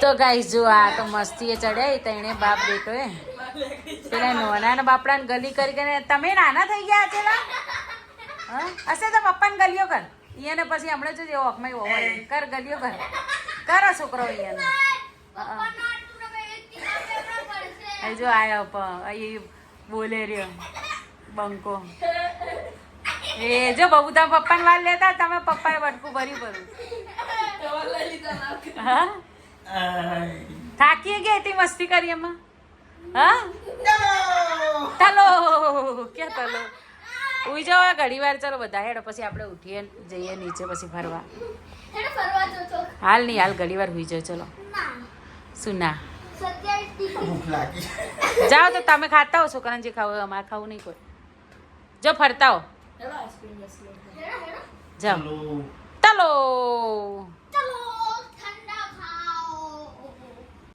તો ગાઈસ જો આ તો મસ્તી ચડ્યા તણે બાપ બેટો એ પેલા નોના બાપડા ને ગલી કરીને તમે નાના થઈ ગયા છે હા હશે તો પપ્પાને ગલીઓ કર એને પછી હમણાં જો જેવો હકમાં ઓવર કર ગલીઓ કરો છોકરો અહીંયા જો આયો બોલે રહ્યો બંકો એ જો બબુ તમે પપ્પાને વાર લેતા તમે પપ્પાએ વટકું ભરી ભરું હા થાકી ગયા એટલી મસ્તી કરી એમાં હા તલો ક્યાં તલો ઉઈ જાઓ ઘડી વાર ચાલો બધા હેડો પછી આપણે ઉઠીએ જઈએ નીચે પછી ફરવા હાલ નહીં હાલ ઘડી વાર હુઈ જાઓ ચલો શું ના જાઓ તો તમે ખાતા હો છોકરાને જે ખાવ અમારે ખાવું નહીં કોઈ જો ફરતા હો જાઓ તલો